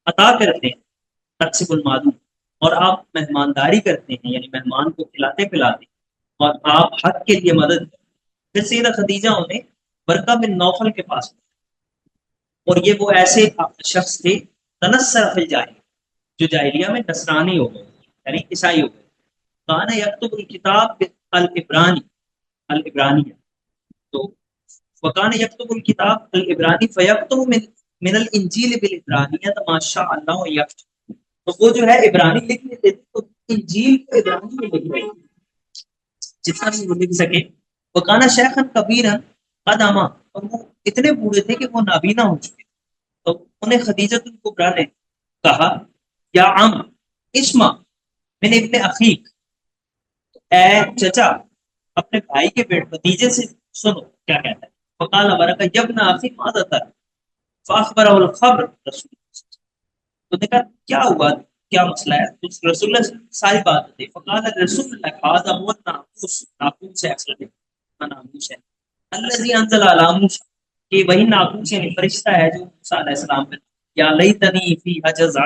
عطا کرتے ہیں تقسیم المعدوم اور آپ مہمانداری کرتے ہیں یعنی مہمان کو کھلاتے پلاتے ہیں اور آپ حق کے لیے مدد کرتے ہیں. پھر سیدہ خدیجہ انہیں برقہ بن نوفل کے پاس اور یہ وہ ایسے شخص تھے تنصر فی الجاہلیہ جو جاہلیہ میں نصرانی ہو گئے یعنی عیسائی ہو گئے. کان یکتب الکتاب العبرانیہ تو وکان یکتب الکتاب العبرانی فیکتب من الانجیل بالعبرانیہ ما شاء اللہ یکتب. تو وہ جو ہے عبرانی لکھ لیتے تھے تو انجیل کو عبرانی میں لکھ رہے جتنا بھی وہ لکھ سکے. وکان شیخا کبیرا قد اما اور وہ اتنے بوڑھے تھے کہ وہ نابینا ہو چکے. تو انہیں خدیجہ الکبریٰ نے کہا یا عم اسما من ابن اخیک اے چچا اپنے بھائی کے بیٹے بھتیجے سے سنو کیا کہتا ہے. فقال برکہ یبن اخی ماذا ترى فاخبره الخبر رسول تو نے کہا کیا ہوا کیا مسئلہ ہے. تو رسول اللہ ساری بات بتائی. فقال رسول اللہ هذا هو الناموس ناموس ہے اصل میں ناموس ہے الذي انزل على موسى کہ وہی ناقوس یعنی فرشتہ ہے جو موسیٰ علیہ السلام پر یا لیتنی فیہا جزعا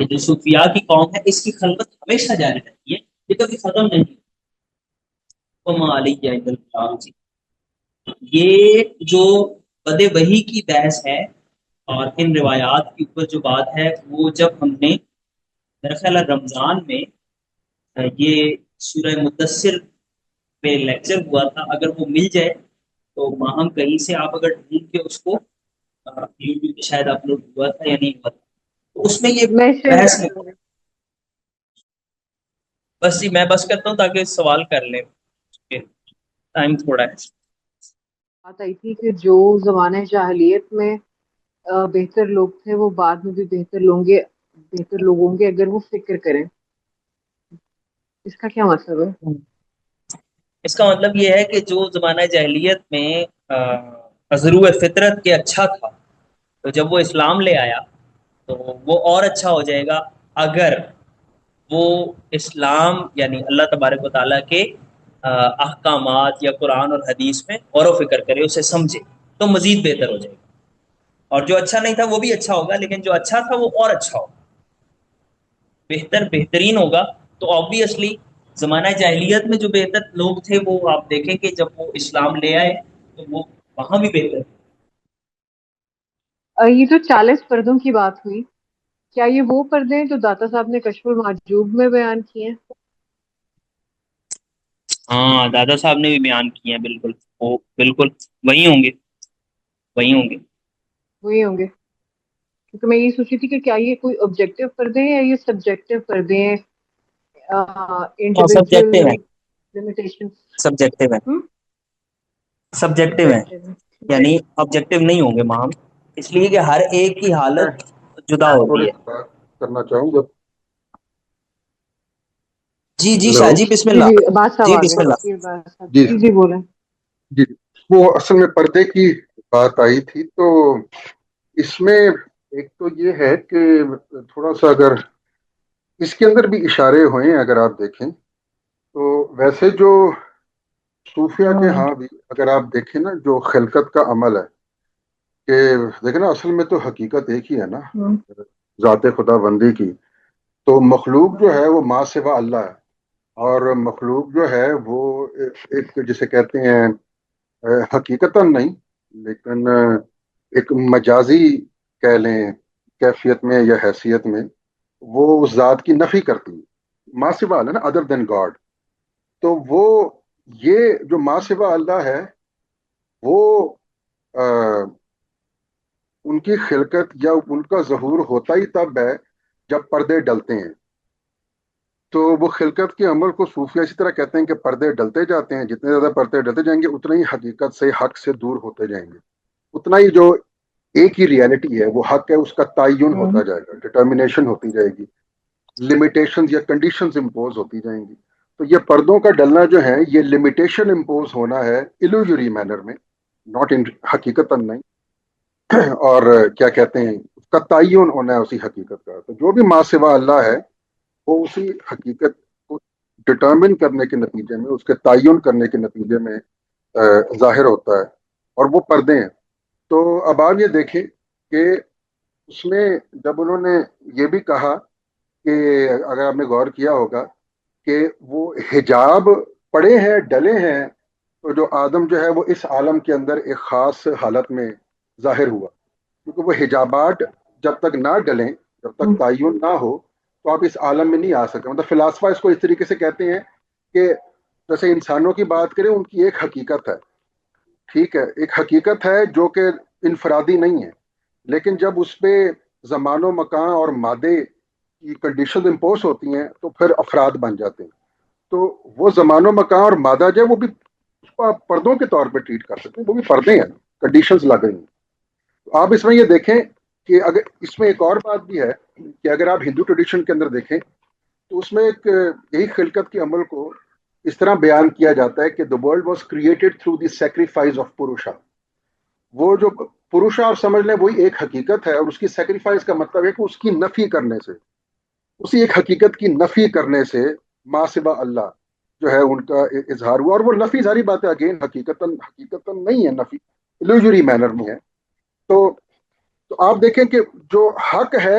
یہ جو صوفیاء کی قوم ہے اس کی خلوت ہمیشہ جاری رہتی ہے، یہ کبھی ختم نہیں ہوتی۔ وما علی عند الکلام جی، یہ جو بد وحی کی بحث ہے اور ان روایات کے اوپر جو بات ہے، وہ جب ہم نے میرا خیال ہے رمضان میں یہ سورہ مدثر پہ لیکچر ہوا تھا، اگر وہ مل جائے تو ماہم کہیں سے آپ اگر ڈھونڈ کے اس کو یوٹیوب پہ شاید اپلوڈ ہوا تھا یا نہیں ہوا تھا، تو اس میں یہ میں شیئر بحث کر میں دوں گی۔ بس جی میں بس کرتا ہوں تاکہ سوال کر لیں، ٹائم تھوڑا ہے۔ بات آئی تھی کہ جو زمانہ جاہلیت میں بہتر لوگ تھے وہ بعد میں بھی بہتر لوگ ہوں گے اگر وہ فکر کریں۔ اس کا کیا مطلب ہے؟ اس کا مطلب یہ ہے کہ جو زمانہ جاہلیت میں ازرو فطرت کے اچھا تھا، تو جب وہ اسلام لے آیا تو وہ اور اچھا ہو جائے گا اگر وہ اسلام یعنی اللہ تبارک و تعالیٰ کے احکامات یا قرآن اور حدیث میں غور و فکر کرے، اسے سمجھے، تو مزید بہتر ہو جائے گا۔ اور جو اچھا نہیں تھا وہ بھی اچھا ہوگا، لیکن جو اچھا تھا وہ اور اچھا ہوگا، بہترین ہوگا۔ تو آبویسلی زمانہ جاہلیت میں جو بہتر لوگ تھے وہ آپ دیکھیں کہ جب وہ اسلام لے آئے تو وہ وہاں بھی بہتر تھے۔ یہ جو 40 پردوں کی بات ہوئی، کیا یہ وہ پردے ہیں جو داتا صاحب نے کشف المحجوب میں بیان کیے ہیں؟ ہاں دادا صاحب نے بھی بیان کیے ہیں، بالکل وہ بالکل وہی ہوں گے، وہی ہوں گے۔ وہی ہوں گے، کیونکہ میں یہ سوچی تھی کہ کیا یہ کوئی آبجیکٹو پردے ہیں یا یہ سبجیکٹو پردے ہیں، انڈیویجول سبجیکٹو ہے، لمیٹیشن۔ سبجیکٹو ہے، سبجیکٹو ہے، سبجیکٹو یعنی آبجیکٹو نہیں ہوں گے ماہم، اس لیے کہ ہر ایک کی میں حالت جدا تھوڑی ہوتی ہے۔ سی بات کرنا چاہوں گا۔ جی جی ہلو، شاہ جی بسم جی اللہ، جی بات صاحب جی آ بسم اللہ۔ گئے، بات صاحب جی جی جی بولیں۔ جی وہ اصل میں پردے کی بات آئی تھی، تو اس میں ایک تو یہ ہے کہ تھوڑا سا اگر اس کے اندر بھی اشارے ہوئے ہیں اگر آپ دیکھیں تو ویسے جو صوفیہ کے ہاں بھی اگر آپ دیکھیں نا، جو خلقت کا عمل ہے کہ دیکھیں نا، اصل میں تو حقیقت ایک ہی ہے نا، ذات خدا بندی کی۔ تو مخلوق جو ہے وہ ما سوا اللہ ہے، اور مخلوق جو ہے وہ ایک جسے کہتے ہیں حقیقتاً نہیں لیکن ایک مجازی کہہ لیں کیفیت میں یا حیثیت میں وہ اس ذات کی نفی کرتی ہے، ما سوا اللہ نا، ادر دین گاڈ۔ تو وہ یہ جو ما سوا اللہ ہے وہ ان کی خلقت یا ان کا ظہور ہوتا ہی تب ہے جب پردے ڈلتے ہیں۔ تو وہ خلقت کے عمل کو صوفیہ اسی طرح کہتے ہیں کہ پردے ڈلتے جاتے ہیں، جتنے زیادہ پردے ڈلتے جائیں گے اتنا ہی حقیقت سے، حق سے دور ہوتے جائیں گے، اتنا ہی جو ایک ہی ریالٹی ہے وہ حق ہے اس کا تعین ہوتا جائے گا، ڈٹرمنیشن ہوتی جائے گی، لمیٹیشنز یا کنڈیشنز امپوز ہوتی جائیں گی۔ تو یہ پردوں کا ڈلنا جو ہے یہ لمیٹیشن امپوز ہونا ہے ایلوژری مینر میں، ناٹ ان حقیقت نہیں، اور کیا کہتے ہیں اس کا تعین ہونا ہے اسی حقیقت کا۔ تو جو بھی ما سوا اللہ ہے وہ اسی حقیقت کو ڈٹرمن کرنے کے نتیجے میں، اس کے تعین کرنے کے نتیجے میں ظاہر ہوتا ہے، اور وہ پردے ہیں۔ تو اب آپ یہ دیکھیں کہ اس میں جب انہوں نے یہ بھی کہا کہ اگر آپ نے غور کیا ہوگا کہ وہ حجاب پڑے ہیں، ڈلے ہیں، تو جو آدم جو ہے وہ اس عالم کے اندر ایک خاص حالت میں ظاہر ہوا، کیونکہ وہ حجابات جب تک نہ ڈلیں، جب تک تعین نہ ہو تو آپ اس عالم میں نہیں آ سکتے۔ مطلب فلاسفہ اس کو اس طریقے سے کہتے ہیں کہ جیسے انسانوں کی بات کریں، ان کی ایک حقیقت ہے، ٹھیک ہے، ایک حقیقت ہے جو کہ انفرادی نہیں ہے، لیکن جب اس پہ زمان و مکان اور مادے کی کنڈیشن امپوز ہوتی ہیں تو پھر افراد بن جاتے ہیں۔ تو وہ زمان و مکان اور مادہ جو ہے وہ بھی اس کو آپ پردوں کے طور پہ ٹریٹ کر سکتے ہیں، وہ بھی پردے ہیں، کنڈیشنز لگ رہی ہیں۔ تو آپ اس میں یہ دیکھیں کہ اگر اس میں ایک اور بات بھی ہے کہ اگر آپ ہندو ٹریڈیشن کے اندر دیکھیں تو اس میں ایک یہی خلقت کے عمل کو اس طرح بیان کیا جاتا ہے کہ the world was created through the sacrifice of پروشا۔ وہ جو پروشا آپ سمجھ لیں وہی ایک حقیقت ہے، اور اس کی سیکریفائس کا مطلب ہے کہ اس کی نفی کرنے سے، اسی ایک حقیقت کی نفی کرنے سے ما سوا اللہ جو ہے ان کا اظہار ہوا، اور وہ نفی ظاہری بات ہے اگین حقیقتاً نہیں ہے، نفی illusory مینر میں ہے۔ تو آپ دیکھیں کہ جو حق ہے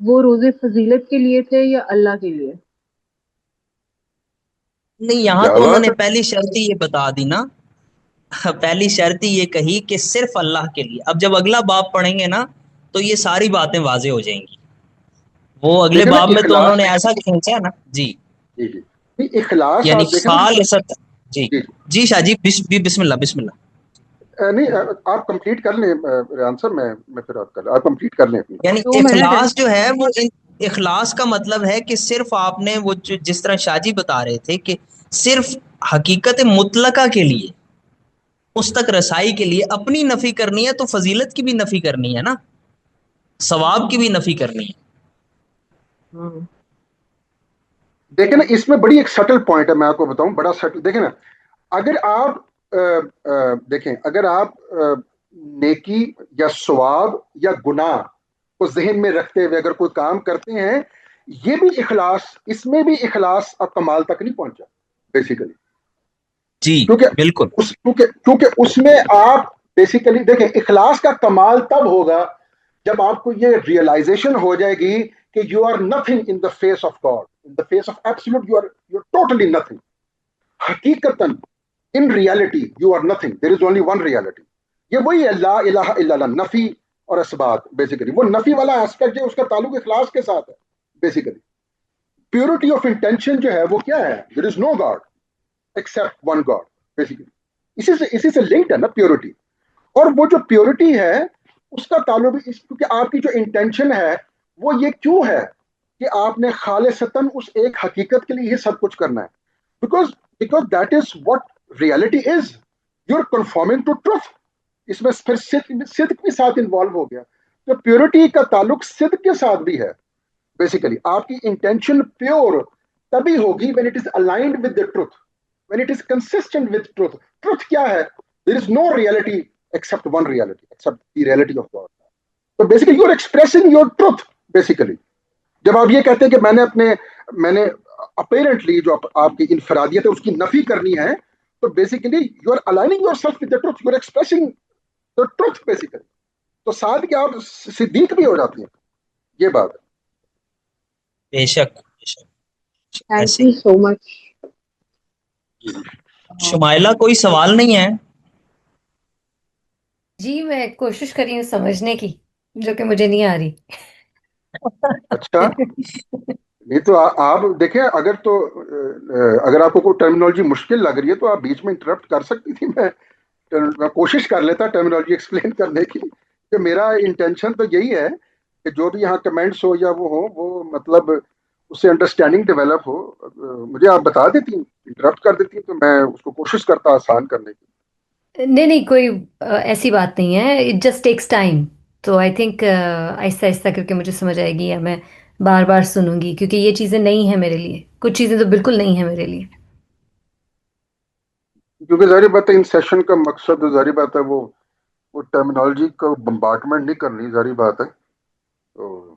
وہ روزے فضیلت کے لیے تھے یا اللہ کے لیے؟ نہیں، یہاں کیا تو انہوں بات نے ہے؟ پہلی شرط ہی یہ بتا دی نا، پہلی شرط ہی یہ کہی کہ صرف اللہ کے لیے. اب جب اگلا باب پڑھیں گے نا تو یہ ساری باتیں واضح ہو جائیں گی. وہ اگلے دیکھیں نا باب میں تو انہوں اخلاص. نے ایسا کھینچا نا جی، جی جی. نہیں، اخلاص یعنی آپ دیکھیں نا. خالصت. جی جی جی. جی شاہ جی، بسم اللہ بسم اللہ. نہیں، آپ کمپلیٹ کر لیں آنسر. میں پھر آپ کمپلیٹ کر لیں اپنی بات. یعنی 2 منٹ ہے. اخلاص جو ہے وہ اخلاص کا مطلب ہے کہ صرف آپ نے وہ جس طرح شاہ جی بتا رہے تھے کہ صرف حقیقت مطلقہ کے لیے، اس تک رسائی کے لیے اپنی نفی کرنی ہے، تو فضیلت کی بھی نفی کرنی ہے نا، ثواب کی بھی نفی کرنی ہے. دیکھیں نا، اس میں بڑی ایک سٹل پوائنٹ ہے، میں آپ کو بتاؤں، بڑا سٹل. دیکھیں نا، اگر آپ دیکھیں، اگر آپ نیکی یا ثواب یا گناہ کو ذہن میں رکھتے ہوئے اگر کوئی کام کرتے ہیں، یہ بھی اخلاص، اس میں بھی اخلاص اب کمال تک نہیں پہنچا بیسیکلی. جی بالکل. کیونکہ اس میں آپ بیسیکلی دیکھیں، اخلاص کا کمال تب ہوگا جب آپ کو یہ ریئلائزیشن ہو جائے گی کہ you are nothing in the face of God, in the face of absolute you are totally nothing. حقیقتاً in reality you are nothing, there is only one reality. یہ وہی ہے لا الہ الا اللہ، نفی اور اثبات. بیسیکلی وہ نفی والا ایسپیکٹ جو اس کا تعلق اخلاص کے ساتھ ہے. بیسیکلی پیورٹی آف انٹینشن جو ہے وہ کیا ہے؟ There is no God except one God. Basically اسی سے لنکڈ ہے نا پیورٹی. اور وہ جو پیورٹی ہے اس کا تعلق کیونکہ آپ کی جو انٹینشن ہے وہ یہ کیوں ہے کہ آپ نے خالصتاً اس ایک حقیقت کے لیے ہی سب کچھ کرنا ہے. Because that is what reality is. You are conforming to truth. اس میں پھر صدق بھی ساتھ انوالو ہو گیا. تو پیورٹی کا تعلق صدق کے ساتھ بھی ہے. بیسیکلی آپ کی انٹینشن پیور تبھی ہوگی when it is aligned with the truth, when it is consistent with truth. Truth کیا ہے؟ There is no reality except one reality, except the reality of God. So basically you are expressing your truth basically. جب آپ یہ کہتے ہیں کہ میں نے اپیرنٹلی جو آپ کی انفرادیت ہے اس کی نفی کرنی ہے، تو basically you are aligning yourself with the truth, you are expressing the truth basically. تو ساتھ کیا آپ صدیق بھی ہو جاتی ہیں. یہ بات ہے. بے شک بے شک. تھینک ایسے یو ہی سو مچ. شمائلہ کوئی سوال نہیں ہے؟ جی میں کوشش کر رہی ہوں سمجھنے کی، جو کہ مجھے نہیں آ رہی. اچھا، نہیں تو آپ دیکھیں، اگر آپ کو کوئی ٹرمینالوجی مشکل لگ رہی ہے تو آپ بیچ میں انٹرپٹ کر سکتی تھی. میں کوشش کر لیتا ٹرمینالوجی ایکسپلین کرنے کی. کہ میرا انٹینشن تو یہی ہے کہ جو بھی یہاں کمنٹس ہو یا وہ ہو، وہ مطلب اس سے انڈرسٹینڈنگ ڈیولپ ہو. مجھے آپ بتا دیتی، انٹرپٹ کر دیتی تو میں اس کو کوشش کرتا آسان کرنے کی. نہیں کوئی ایسی بات نہیں ہے، اٹ جسٹ ٹیکس ٹائم. تو آئی تھنک آہستہ آہستہ کر کے مجھے سمجھ آئے گی، یا میں بار بار سنوں گی، کیونکہ یہ چیزیں نہیں ہیں میرے لیے، کچھ چیزیں تو بالکل نہیں ہیں میرے لیے. کیونکہ ظاہر بات ہے ان سیشن کا مقصد ظاہر بات ہے وہ ٹرمینالوجی کو بمبارٹمنٹ نہیں کرنی، ظاہر بات ہے. تو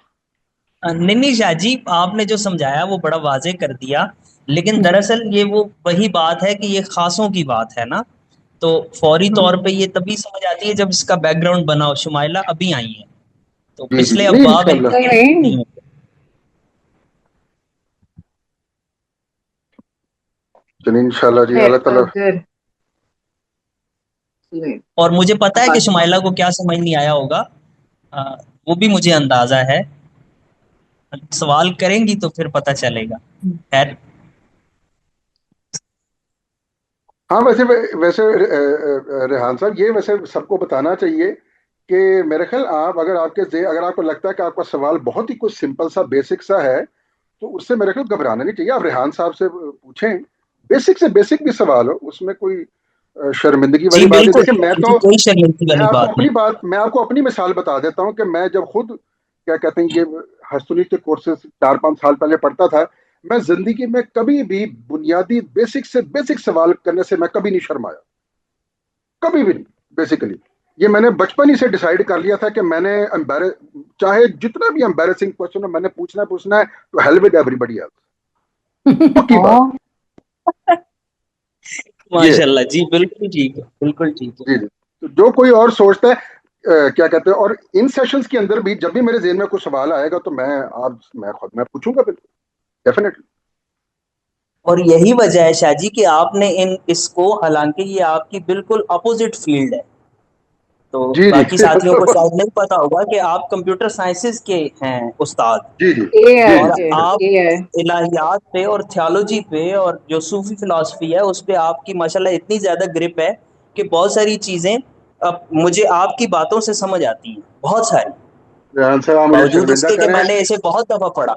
نہیں شاہ جی، آپ نے جو سمجھایا وہ بڑا واضح کر دیا، لیکن دراصل یہ وہ وہی بات ہے کہ یہ خاصوں کی بات ہے نا، تو فوری طور پہ یہ تبھی سمجھ آتی ہے جب اس کا بیک گراؤنڈ بنا ہو. شمائلہ ابھی آئی ہیں تو جی جی پچھلے نہیں، ابواب انشاءاللہ نہیں ہوتے. چلیے انشاءاللہ. جی ہے اللہ تعالیٰ. اگر اور مجھے پتا ہے کہ شمائلہ کو کیا سمجھ نہیں آیا ہوگا، وہ بھی مجھے اندازہ ہے. سوال کریں گی تو پھر پتہ چلے گا. خیر، ہاں ویسے ریحان صاحب، یہ ویسے سب کو بتانا چاہیے کہ میرے خیال اگر آپ کو لگتا ہے کہ آپ کا سوال بہت ہی کچھ سمپل سا بیسک سا ہے تو اس سے میرے خیال گھبرانا نہیں چاہیے. آپ ریحان صاحب سے پوچھیں، بیسک سے بیسک بھی سوال ہو، اس میں کوئی شرمندگی جی والی بات نہیں. بالکل، دیکھیں کوئی شرمندگی والی بات نہیں. میں آپ کو اپنی مثال بتا دیتا ہوں کہ میں جب خود کیا کہتے ہیں یہ ہستونی کے کورسز 4-5 سال پہلے پڑھتا تھا، میں زندگی میں کبھی بھی بنیادی بیسک سے بیسک سوال کرنے سے میں کبھی نہیں شرمایا، کبھی بھی نہیں. بیسیکلی یہ میں نے بچپن ہی سے ڈیسائیڈ کر لیا تھا کہ میں نے چاہے جتنا بھی امبیرسنگ کوشچن ہو، میں نے پوچھنا ہے to hell with everybody else. پکی بات یہ ہے. ماشاء اللہ جی، بالکل ٹھیک ہے، بالکل ٹھیک ہے. جی جی. تو جو کوئی اور سوچتا ہے، کیا کہتے ہیں، اور ان سیشنز کے اندر بھی جب بھی میرے ذہن میں کوئی سوال آئے گا تو میں پوچھوں گا، بالکل ڈیفینیٹلی. اور یہی وجہ ہے شاہ جی کہ آپ نے اس کو، حالانکہ یہ آپ کی بالکل اپوزٹ فیلڈ ہے، تو جی باقی جی ساتھیوں کو شاید نہیں پتا ہوگا کہ آپ کمپیوٹر سائنسز کے ہیں استاد، جی جی اے جی اور آئی جی کے آپ اے آئی الہیات پہ اور تھیولوجی پہ اور جو صوفی فلسفی ہے اس پہ آپ کی ماشاءاللہ اتنی زیادہ گرپ ہے کہ بہت ساری چیزیں اب مجھے آپ کی باتوں سے سمجھ آتی ہیں، بہت ساری، ریحان صاحب آپ مجھے باوجود اس شرمندہ کے کہ کریں. میں نے اسے بہت دفعہ پڑھا،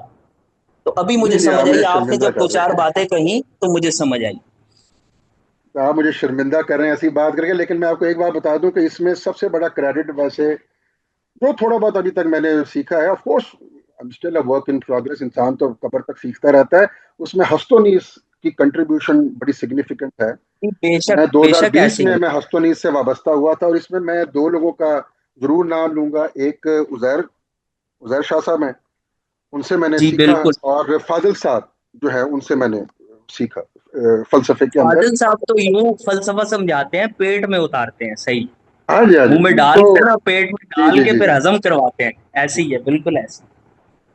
تو ابھی مجھے نہیں نہیں، سمجھ آپ مجھے آئی، آپ نے شرمندہ جب دو کر رہے چار ہیں. باتیں کہیں تو مجھے سمجھ آئی. آپ مجھے شرمندہ کر رہے ہیں ایسی بات کر کے، لیکن میں آپ کو ایک بات بتا دوں کہ اس میں سب سے بڑا کریڈٹ ویسے جو تھوڑا بہت ابھی تک میں نے سیکھا ہے، of course still a work in progress, انسان تو قبر تک سیکھتا رہتا ہے، اس میں ہستونیس کی کنٹریبیوشن بڑی سگنیفیکنٹ ہے. بے میں شک بے شک 2020 ایسے ہی میں ہستونیس سے وابستہ ہوا تھا، اور اس میں دو لوگوں کا ضرور نام لوں گا. ایک عزیر شاہ صاحب ہیں، ان سے میں نے جی سیکھا، بالکل. اور فاضل صاحب جو ہے ان سے میں نے سیکھا فلسفے کے اندر. فاضل صاحب تو یوں فلسفہ سمجھاتے ہیں، پیٹ میں اتارتے ہیں، صحیح، ہاں جی ہاں منہ میں جی. ڈال تو کے نا، پیٹ میں جی ڈال جی کے جی جی پھر ہضم کرواتے ہیں، ایسے ہی ہے، بالکل ایسے.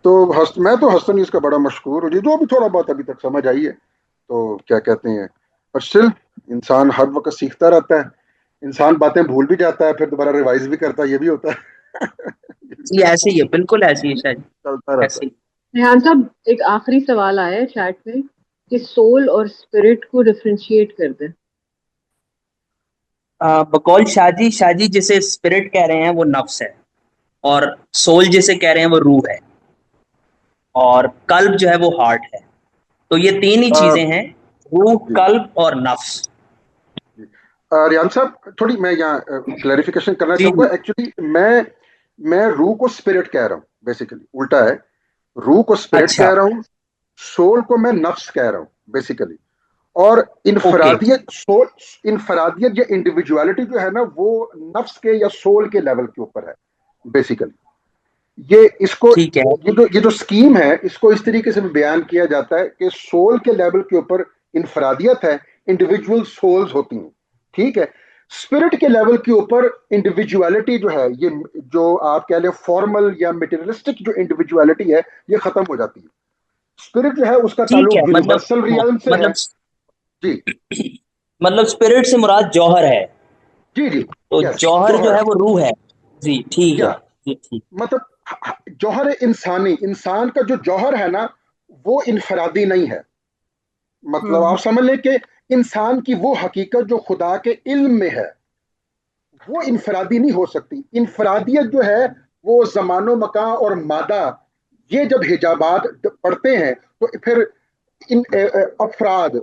تو میں تو ہستنیز کا بڑا مشکور ہوں جی، جو بھی تھوڑا بہت ابھی تک سمجھ آئی ہے. تو کیا کہتے ہیں، پر اسٹل انسان ہر وقت سیکھتا رہتا ہے، انسان باتیں بھول بھی جاتا ہے پھر دوبارہ ریوائز بھی کرتا ہے، یہ بھی ہوتا ہے. جی ایسے ہی ہے، بالکل ایسے ہی ہے شاید، چلتا رہتا ایسے ہی. ریحان صاحب ایک آخری سوال آیا ہے چیٹ میں کہ سول اور اسپرٹ کو ڈفرینشیٹ کر دیں. بقول شاہ جی جسے اسپرٹ کہہ رہے ہیں وہ نفس ہے، اور سول جسے کہہ رہے ہیں وہ روح ہے، اور قلب جو ہے وہ ہارٹ ہے. تو یہ تین ہی ہے. چیزیں ہیں، روح، جی قلب اور نفس. جی. ریان صاحب تھوڑی میں یہاں کلیریفیکیشن کرنا جی چاہوں جی. گا. ایکچولی میں روح کو اسپرٹ کہہ رہا ہوں، بیسیکلی الٹا ہے. روح کو اسپرٹ اچھا، کہہ رہا ہوں، سول کو میں نفس کہہ رہا ہوں بیسیکلی. اور اوکے. انفرادیت یا انڈیویجوالٹی جو ہے نا، وہ نفس کے یا سول کے لیول کے اوپر ہے بیسیکلی. یہ اس کو ٹھیک ہے. یہ جو اسکیم ہے، اس کو اس طریقے سے بیان کیا جاتا ہے کہ سول کے لیول کے اوپر انفرادیت ہے، انڈیویجول سولز ہوتی ہیں، ٹھیک ہے. اسپرٹ کے لیول کے اوپر انڈیویجوالٹی جو ہے، یہ جو آپ کہہ لیں فارمل یا میٹیریلسٹک جو انڈیویجوالٹی ہے، یہ ختم ہو جاتی ہے. اسپرٹ جو ہے اس کا ٹھیک ہے، تعلق یونیورسل ریئلم سے ہے. جی مطلب اسپرٹ سے مراد جوہر ہے، جی جی. تو یس جوہر جو جوہر. ہے وہ روح ہے. جی ٹھیک ہے. یا جی ٹھیک. مطلب جوہر انسانی، انسان کا جو جوہر ہے نا، وہ انفرادی نہیں ہے. مطلب ہوں آپ سمجھ لیں کہ انسان کی وہ حقیقت جو خدا کے علم میں ہے، وہ انفرادی نہیں ہو سکتی. انفرادیت جو ہے وہ زمان و مکان اور مادہ، یہ جب حجابات پڑھتے ہیں تو پھر ان افراد،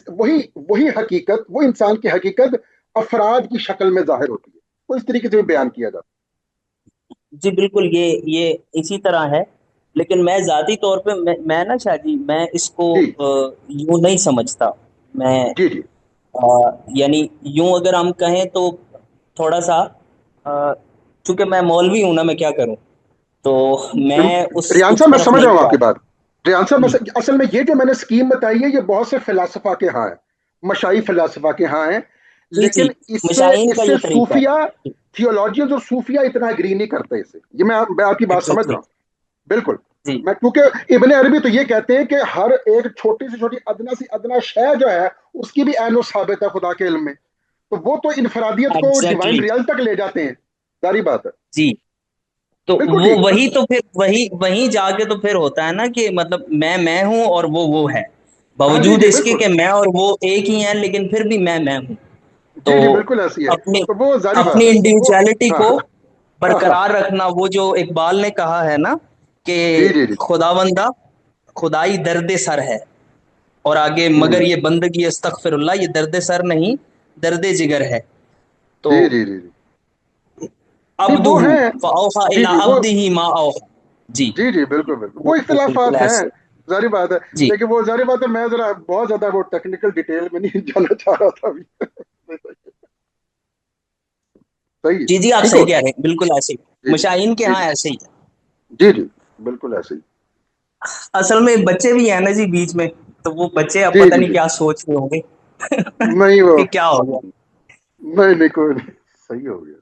وہی حقیقت، وہ انسان کی حقیقت افراد کی شکل میں ظاہر ہوتی ہے. وہ اس طریقے سے بھی بیان کیا جاتا جی بالکل، یہ اسی طرح ہے، لیکن میں ذاتی طور پہ میں نا شاہ جی، میں اس کو ہے. جی یوں نہیں سمجھتا. میں جی جی. یعنی یوں اگر ہم کہیں تو تھوڑا سا، چونکہ میں مولوی ہوں نا، میں کیا کروں، تو میں ریان اس صاحب میں طرف سمجھ رہا نہیں ہوں آپ کی جاتا. بات. ریان صاحب جی اصل میں یہ جو میں نے اسکیم بتائی ہے، یہ بہت سے فلاسفہ کے ہاں ہے، مشائی فلاسفہ کے ہاں ہیں، جی جی. لیکن مشائین کا اس سے یہ طریقہ صوفیہ، ہے. تھیولوجینز اور صوفیہ اتنا اگری نہیں کرتے اسے. یہ میں آپ کی بات سمجھ رہا ایگزیکٹلی. ہوں بالکل. جی کیونکہ ابن عربی تو یہ کہتے ہیں کہ ہر ایک چھوٹی سے چھوٹی ادنا سی ادنا شے جو ہے، اس کی بھی عین و ثابت ہے خدا کے علم میں. تو وہ تو انفرادیت کو ڈیوائن ایگزیکٹلی. ریئل تک لے جاتے ہیں، ساری بات ہے. جی تو بالکل وہ ٹھیک. وہی تو پھر وہیں جا کے تو پھر ہوتا ہے نا کہ مطلب میں ہوں اور وہ ہے، ہاں جی باوجود جی اس کے بالکل. کہ میں اور وہ ایک ہی ہیں، لیکن پھر بھی میں ہوں. تو جی جی بالکل ایسی ہے. اپنی تو وہ ظاہری بات اپنی ہے وہ. انڈیویجوالٹی ہاں کو ہاں ہاں. برقرار رکھنا، وہ جو اقبال نے کہا ہے نا کہ جی جی جی. خدا بندہ خدائی درد سر ہے، اور آگے مگر ہوں. یہ بندگی استغفر اللہ، یہ درد سر نہیں، درد جگر ہے. تو جی جی جی جی. نہیں عبدہ وہ ہیں. فاوحى جی الى جی وہ. عبده ما اوحى. جی جی جی بالکل بالکل وہ وہ بالکل اختلافات ہیں، ایسے. ظاہری بات ہے. جی لیکن وہ ظاہری بات ہے، میں ذرا بہت زیادہ وہ ٹیکنیکل ڈیٹیل میں نہیں جانا چاہ رہا تھا ابھی. صحیح جی جی، آپ ٹھیک صحیح ہو. کہہ رہے ہیں، بالکل ایسے ہی. جی جی مشائین کے جی ہاں جی ایسے ہی. جی جی بالکل ایسے ہی. اصل میں بچے بھی ہیں نا جی بیچ میں، تو وہ بچے اب جی پتہ جی نہیں جی. کیا سوچ رہے ہوں گے نہیں وہ کہ کیا ہو گیا. نہیں کوئی نہیں، صحیح ہو گیا.